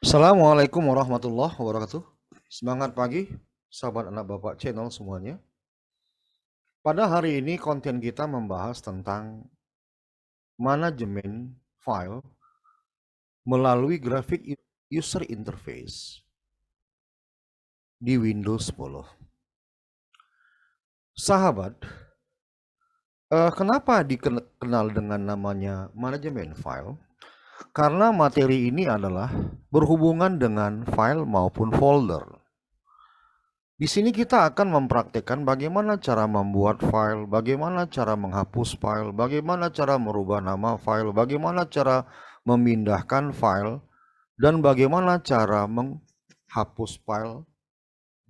Assalamualaikum warahmatullahi wabarakatuh. Semangat pagi, sahabat anak bapak channel semuanya. Pada hari ini konten kita membahas tentang manajemen file melalui grafik user interface di Windows 10. Sahabat, kenapa dikenal dengan namanya manajemen file? Karena materi ini adalah berhubungan dengan file maupun folder. Di sini kita akan mempraktikkan bagaimana cara membuat file, bagaimana cara menghapus file, bagaimana cara merubah nama file, bagaimana cara memindahkan file, dan bagaimana cara menghapus file.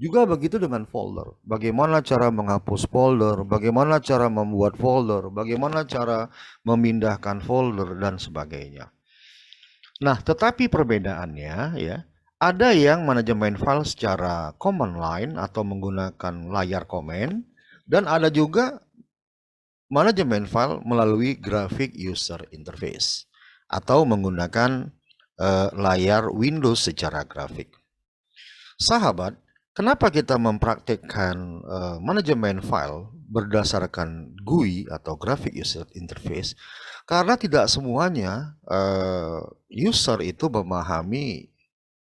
Juga begitu dengan folder. Bagaimana cara menghapus folder, bagaimana cara membuat folder, bagaimana cara memindahkan folder, dan sebagainya. Nah, tetapi perbedaannya ya, ada yang manajemen file secara command line atau menggunakan layar komen, dan ada juga manajemen file melalui graphic user interface atau menggunakan layar Windows secara grafik. Sahabat, kenapa kita mempraktikkan manajemen file berdasarkan GUI atau graphic user interface? Karena tidak semuanya user itu memahami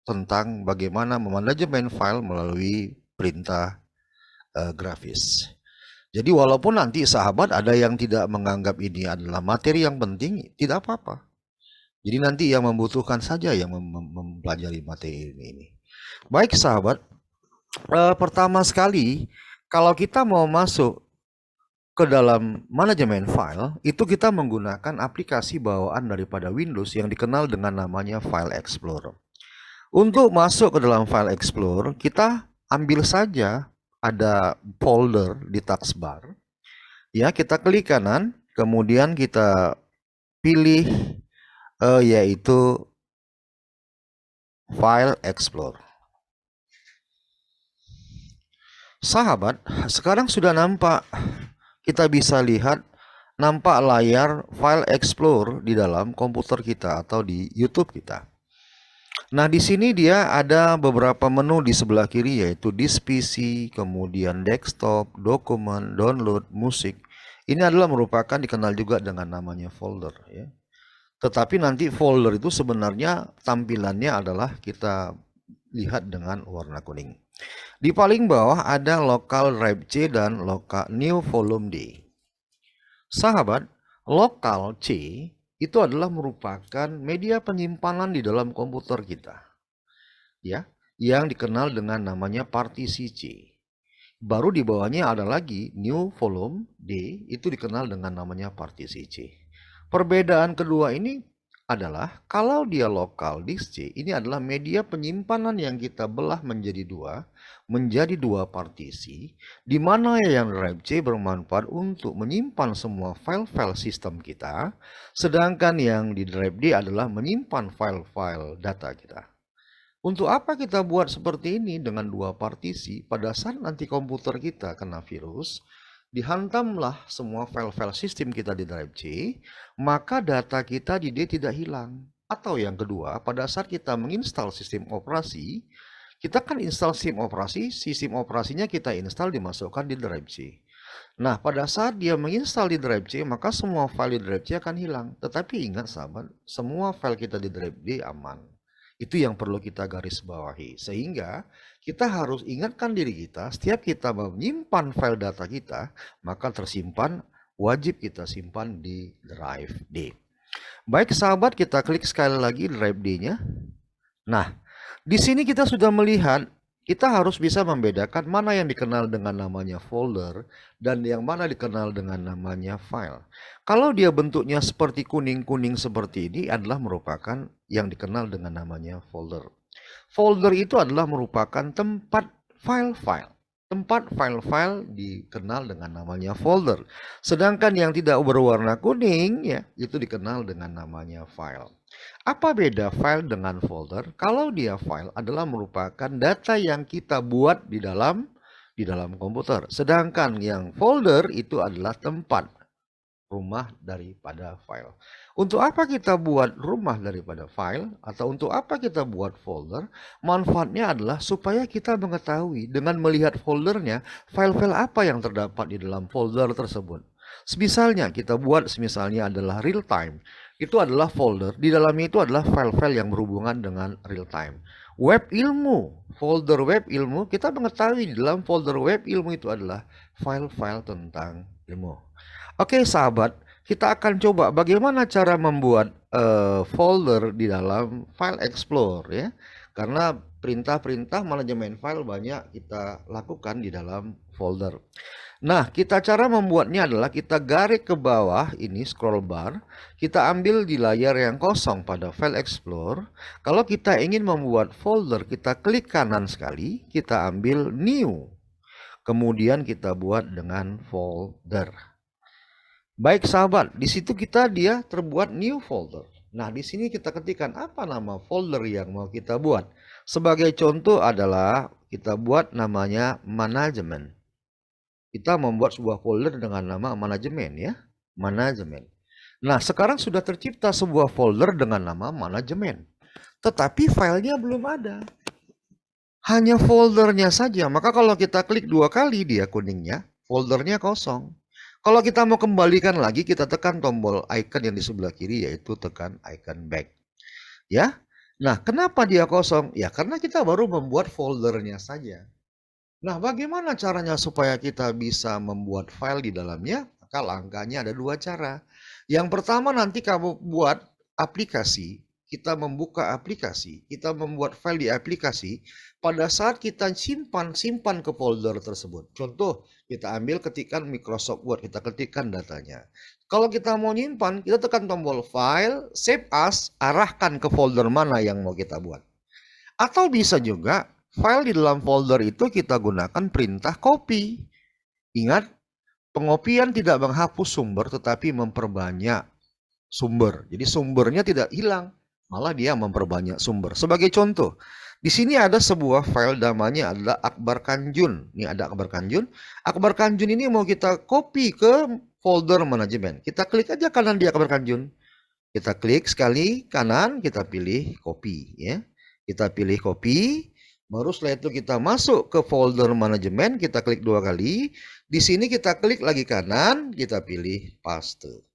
tentang bagaimana memanajemen file melalui perintah grafis. Jadi walaupun nanti sahabat ada yang tidak menganggap ini adalah materi yang penting, tidak apa-apa. Jadi nanti yang membutuhkan saja yang mempelajari materi ini. Baik sahabat, pertama sekali kalau kita mau masuk ke dalam manajemen file, itu kita menggunakan aplikasi bawaan daripada Windows yang dikenal dengan namanya File Explorer. Untuk masuk ke dalam File Explorer, kita ambil saja ada folder di taskbar. Ya, kita klik kanan, kemudian kita pilih yaitu File Explorer. Sahabat, sekarang sudah nampak, kita bisa lihat nampak layar File Explorer di dalam komputer kita atau di YouTube kita. Nah, di sini dia ada beberapa menu di sebelah kiri, yaitu Disk PC, kemudian Desktop, Dokumen, Download, Musik. Ini adalah merupakan dikenal juga dengan namanya folder ya. Tetapi nanti folder itu sebenarnya tampilannya adalah kita lihat dengan warna kuning. Di paling bawah ada Local Drive C dan Local New Volume D. Sahabat, Local C itu adalah merupakan media penyimpanan di dalam komputer kita. Ya, yang dikenal dengan namanya partisi C. Baru di bawahnya ada lagi New Volume D, itu dikenal dengan namanya partisi C. Perbedaan kedua ini adalah kalau dia lokal disk C, ini adalah media penyimpanan yang kita belah menjadi dua partisi, di mana yang drive C bermanfaat untuk menyimpan semua file-file sistem kita, sedangkan yang di drive D adalah menyimpan file-file data kita. Untuk apa kita buat seperti ini dengan dua partisi? Pada saat nanti komputer kita kena virus, dihantamlah semua file-file sistem kita di drive C, maka data kita di D tidak hilang. Atau yang kedua, pada saat kita menginstal sistem operasi, kita kan install sistem operasinya kita install dimasukkan di drive C. Nah, pada saat dia menginstal di drive C, maka semua file di drive C akan hilang. Tetapi ingat sahabat, semua file kita di drive D aman. Itu yang perlu kita garis bawahi. Sehingga kita harus ingatkan diri kita, setiap kita menyimpan file data kita, maka tersimpan, wajib kita simpan di drive D. Baik sahabat, kita klik sekali lagi drive D-nya. Nah, di sini kita sudah melihat, kita harus bisa membedakan mana yang dikenal dengan namanya folder dan yang mana dikenal dengan namanya file. Kalau dia bentuknya seperti kuning-kuning seperti ini adalah merupakan yang dikenal dengan namanya folder. Folder itu adalah merupakan tempat file-file. Tempat file-file dikenal dengan namanya folder. Sedangkan yang tidak berwarna kuning ya, itu dikenal dengan namanya file. Apa beda file dengan folder? Kalau dia file adalah merupakan data yang kita buat di dalam komputer. Sedangkan yang folder itu adalah tempat rumah daripada file. Untuk apa kita buat rumah daripada file atau untuk apa kita buat folder? Manfaatnya adalah supaya kita mengetahui dengan melihat foldernya, file-file apa yang terdapat di dalam folder tersebut. Misalnya kita buat misalnya adalah real time. Itu adalah folder, di dalamnya itu adalah file-file yang berhubungan dengan real time. Web ilmu, folder web ilmu, kita mengetahui di dalam folder web ilmu itu adalah file-file tentang ilmu. Oke sahabat, kita akan coba bagaimana cara membuat folder di dalam file Explorer ya. Karena perintah-perintah manajemen file banyak kita lakukan di dalam folder. Nah, cara membuatnya adalah kita garis ke bawah ini scroll bar, kita ambil di layar yang kosong pada file Explorer. Kalau kita ingin membuat folder, kita klik kanan sekali, kita ambil new. Kemudian kita buat dengan folder. Baik sahabat, di situ dia terbuat new folder. Nah, di sini kita ketikkan apa nama folder yang mau kita buat. Sebagai contoh adalah kita buat namanya manajemen. Kita membuat sebuah folder dengan nama manajemen ya, manajemen. Nah, sekarang sudah tercipta sebuah folder dengan nama manajemen. Tetapi filenya belum ada. Hanya foldernya saja. Maka kalau kita klik 2 kali dia kuningnya, foldernya kosong. Kalau kita mau kembalikan lagi, kita tekan tombol icon yang di sebelah kiri, yaitu tekan icon back. Ya, nah kenapa dia kosong? Ya karena kita baru membuat foldernya saja. Nah, bagaimana caranya supaya kita bisa membuat file di dalamnya? Maka langkahnya ada 2 cara. Yang pertama nanti kamu buat aplikasi, kita membuka aplikasi, kita membuat file di aplikasi. Pada saat kita simpan ke folder tersebut. Contoh, kita ambil ketikan Microsoft Word, kita ketikkan datanya. Kalau kita mau nyimpan, kita tekan tombol file, save as, arahkan ke folder mana yang mau kita buat. Atau bisa juga file di dalam folder itu kita gunakan perintah copy. Ingat, pengopian tidak menghapus sumber tetapi memperbanyak sumber. Jadi sumbernya tidak hilang, malah dia memperbanyak sumber. Sebagai contoh, di sini ada sebuah file namanya adalah Akbar Kanjun. Ini ada Akbar Kanjun. Akbar Kanjun ini mau kita copy ke folder manajemen. Kita klik aja kanan di Akbar Kanjun. Kita klik sekali kanan, kita pilih copy ya. Kita pilih copy. Baru setelah itu kita masuk ke folder manajemen, kita klik 2 kali. Di sini kita klik lagi kanan, kita pilih paste.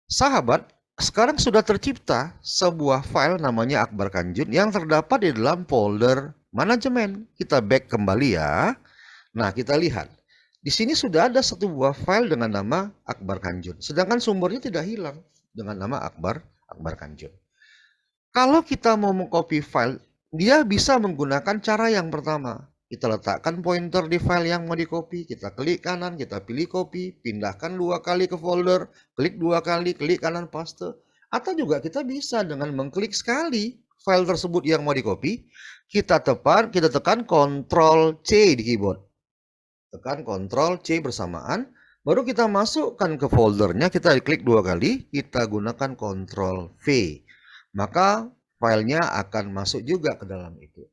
Sahabat, sekarang sudah tercipta sebuah file namanya Akbar Kanjun yang terdapat di dalam folder manajemen. Kita back kembali ya. Nah, kita lihat. Di sini sudah ada satu buah file dengan nama Akbar Kanjun. Sedangkan sumbernya tidak hilang dengan nama Akbar Kanjun. Kalau kita mau mengcopy file, dia bisa menggunakan cara yang pertama. Kita letakkan pointer di file yang mau di-copy, kita klik kanan, kita pilih copy, pindahkan 2 kali ke folder, klik 2 kali, klik kanan paste. Atau juga kita bisa dengan mengklik sekali file tersebut yang mau di-copy, kita tekan Ctrl C di keyboard. Tekan Ctrl C bersamaan, baru kita masukkan ke foldernya, kita klik 2 kali, kita gunakan Ctrl V. Maka filenya akan masuk juga ke dalam itu.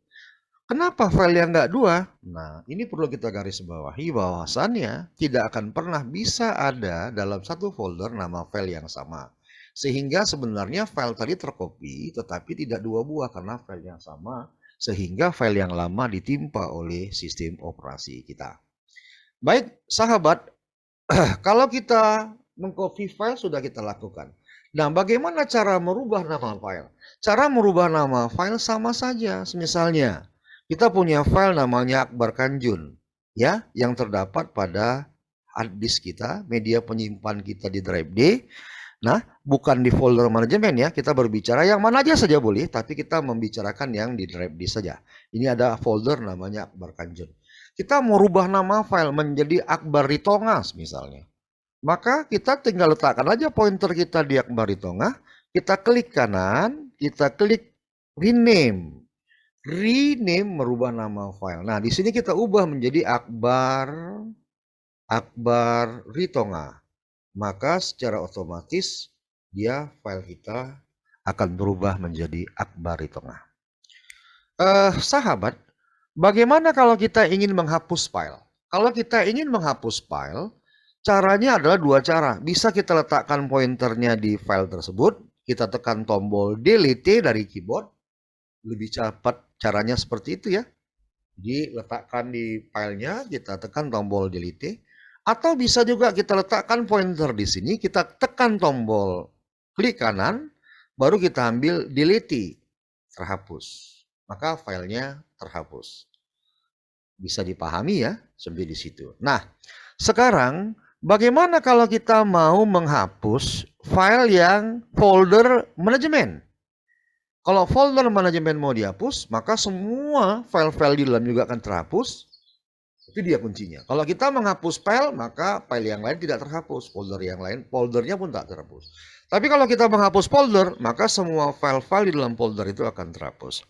Kenapa file yang nggak 2? Nah, ini perlu kita garis bawahi bahwasannya tidak akan pernah bisa ada dalam satu folder nama file yang sama. Sehingga sebenarnya file tadi tercopy tetapi tidak 2 buah karena file yang sama. Sehingga file yang lama ditimpa oleh sistem operasi kita. Baik, sahabat, kalau kita mengcopy file sudah kita lakukan. Nah, bagaimana cara merubah nama file? Cara merubah nama file sama saja. Misalnya, kita punya file namanya Akbar Kanjun, ya, yang terdapat pada hard disk kita, media penyimpan kita di drive D. Nah, bukan di folder manajemen ya, kita berbicara yang mana aja saja boleh, tapi kita membicarakan yang di drive D saja. Ini ada folder namanya Akbar Kanjun. Kita mau rubah nama file menjadi Akbar Ritongas misalnya. Maka kita tinggal letakkan aja pointer kita di Akbar Ritongas, kita klik kanan, kita klik rename. Rename merubah nama file. Nah, di sini kita ubah menjadi Akbar Ritonga. Maka secara otomatis dia file kita akan berubah menjadi Akbar Ritonga. Sahabat, bagaimana kalau kita ingin menghapus file? Kalau kita ingin menghapus file, Caranya adalah dua cara. Bisa kita letakkan pointernya di file tersebut, kita tekan tombol delete dari keyboard. Lebih cepat caranya seperti itu ya. Jadi letakkan di filenya, kita tekan tombol delete. Atau bisa juga kita letakkan pointer di sini, kita tekan tombol klik kanan, baru kita ambil delete, terhapus. Maka filenya terhapus. Bisa dipahami ya, sampai di situ. Nah, sekarang bagaimana kalau kita mau menghapus file yang folder manajemen? Kalau folder manajemen mau dihapus, maka semua file-file di dalam juga akan terhapus. Itu dia kuncinya. Kalau kita menghapus file, maka file yang lain tidak terhapus. Folder yang lain, foldernya pun tak terhapus. Tapi kalau kita menghapus folder, maka semua file-file di dalam folder itu akan terhapus.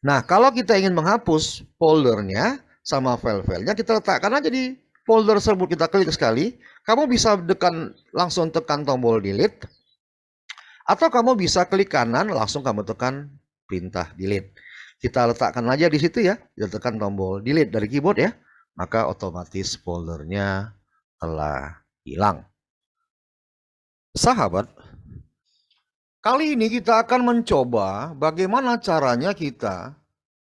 Nah, kalau kita ingin menghapus foldernya sama file-filenya, kita letakkan aja di folder tersebut. Kita klik sekali. Kamu bisa langsung tekan tombol delete. Atau kamu bisa klik kanan, langsung kamu tekan perintah delete. Kita letakkan aja di situ ya. Kita tekan tombol delete dari keyboard ya. Maka otomatis foldernya telah hilang. Sahabat, kali ini kita akan mencoba bagaimana caranya kita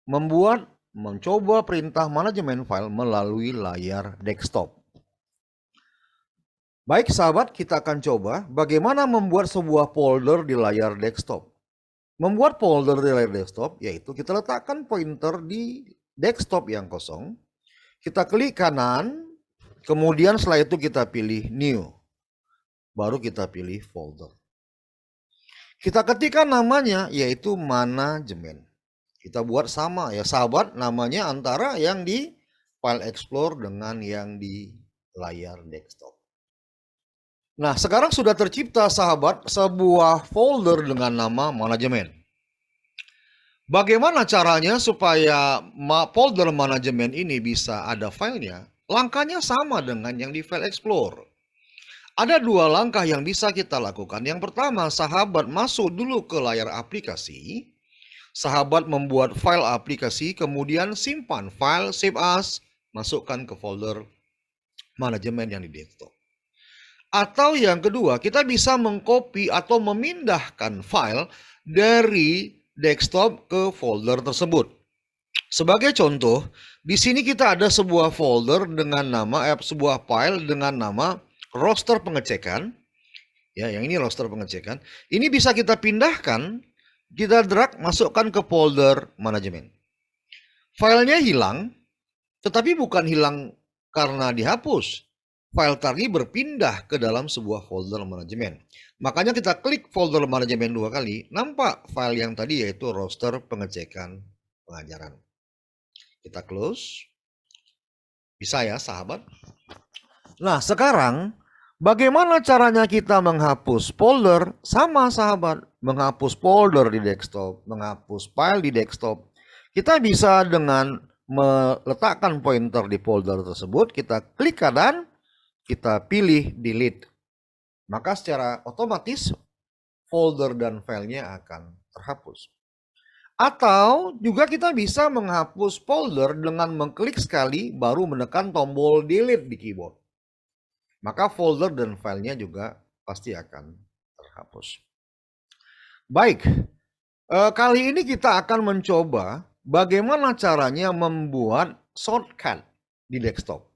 mencoba perintah manajemen file melalui layar desktop. Baik sahabat, kita akan coba bagaimana membuat sebuah folder di layar desktop. Membuat folder di layar desktop yaitu kita letakkan pointer di desktop yang kosong. Kita klik kanan, kemudian setelah itu kita pilih new. Baru kita pilih folder. Kita ketikkan namanya yaitu manajemen. Kita buat sama ya sahabat, namanya antara yang di file explorer dengan yang di layar desktop. Nah, sekarang sudah tercipta sahabat sebuah folder dengan nama manajemen. Bagaimana caranya supaya folder manajemen ini bisa ada filenya? Langkahnya sama dengan yang di file explorer. Ada dua langkah yang bisa kita lakukan. Yang pertama, sahabat masuk dulu ke layar aplikasi. Sahabat membuat file aplikasi, kemudian simpan file, save as, masukkan ke folder manajemen yang di desktop. Atau yang kedua, kita bisa mengcopy atau memindahkan file dari desktop ke folder tersebut. Sebagai contoh, di sini kita ada sebuah folder dengan nama sebuah file dengan nama roster pengecekan. Ya, yang ini roster pengecekan. Ini bisa kita pindahkan, kita drag masukkan ke folder manajemen. Filenya hilang, tetapi bukan hilang karena dihapus. File tadi berpindah ke dalam sebuah folder manajemen. Makanya kita klik folder manajemen 2 kali, nampak file yang tadi yaitu roster pengecekan pengajaran. Kita close. Bisa ya sahabat? Nah sekarang bagaimana caranya kita menghapus folder? Sama sahabat, menghapus folder di desktop, menghapus file di desktop. Kita bisa dengan meletakkan pointer di folder tersebut, kita klik kanan, kita pilih delete. Maka secara otomatis folder dan filenya akan terhapus. Atau juga kita bisa menghapus folder dengan mengklik sekali baru menekan tombol delete di keyboard. Maka folder dan filenya juga pasti akan terhapus. Baik, kali ini kita akan mencoba bagaimana caranya membuat shortcut di desktop.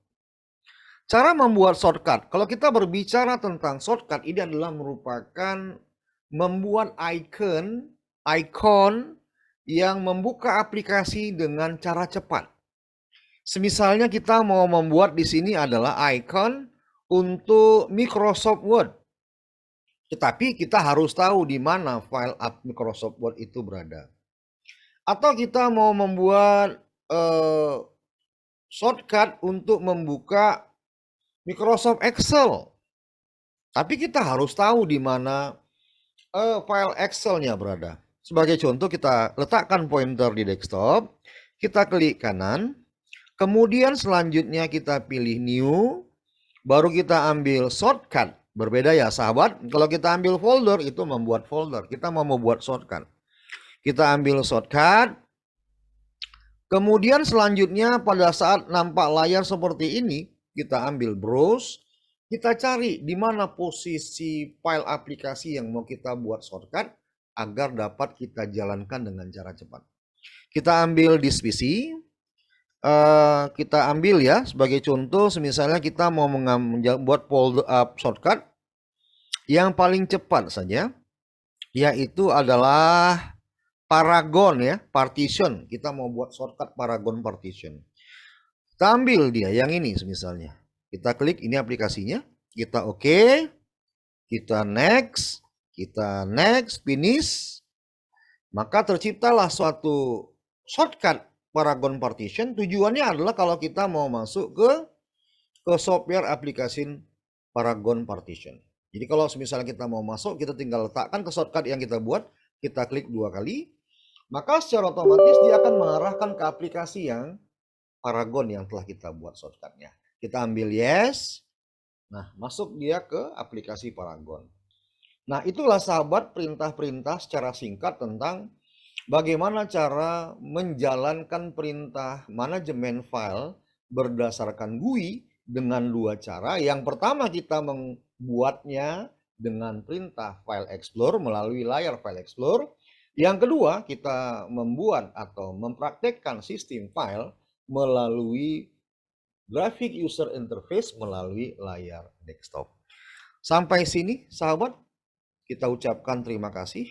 Cara membuat shortcut, kalau kita berbicara tentang shortcut, ini adalah merupakan membuat icon yang membuka aplikasi dengan cara cepat. Semisalnya kita mau membuat di sini adalah icon untuk Microsoft Word. Tetapi kita harus tahu di mana file Microsoft Word itu berada. Atau kita mau membuat shortcut untuk membuka Microsoft Excel. Tapi kita harus tahu di mana file Excel-nya berada. Sebagai contoh kita letakkan pointer di desktop, kita klik kanan, kemudian selanjutnya kita pilih new, baru kita ambil shortcut. Berbeda ya sahabat, kalau kita ambil folder itu membuat folder, kita mau membuat shortcut. Kita ambil shortcut, kemudian selanjutnya pada saat nampak layar seperti ini, kita ambil browse, Kita cari di mana posisi file aplikasi yang mau kita buat shortcut agar dapat kita jalankan dengan cara cepat. Kita ambil disk PC, kita ambil ya sebagai contoh, misalnya kita mau membuat folder shortcut yang paling cepat saja, yaitu adalah Paragon ya, partition. Kita mau buat shortcut Paragon partition. Kita ambil dia yang ini misalnya. Kita klik ini aplikasinya, kita oke, kita next, finish. Maka terciptalah suatu shortcut Paragon partition. Tujuannya adalah kalau kita mau masuk ke software aplikasi Paragon partition. Jadi kalau misalnya kita mau masuk, kita tinggal letakkan ke shortcut yang kita buat, kita klik 2 kali, maka secara otomatis dia akan mengarahkan ke aplikasi yang Paragon yang telah kita buat shortcutnya. Kita ambil yes. Nah, masuk dia ke aplikasi Paragon. Nah, itulah sahabat perintah-perintah secara singkat tentang bagaimana cara menjalankan perintah manajemen file berdasarkan GUI dengan 2 cara. Yang pertama kita membuatnya dengan perintah file explore melalui layar file explore. Yang kedua kita membuat atau mempraktekkan sistem file melalui graphic user interface melalui layar desktop. Sampai sini sahabat, kita ucapkan terima kasih.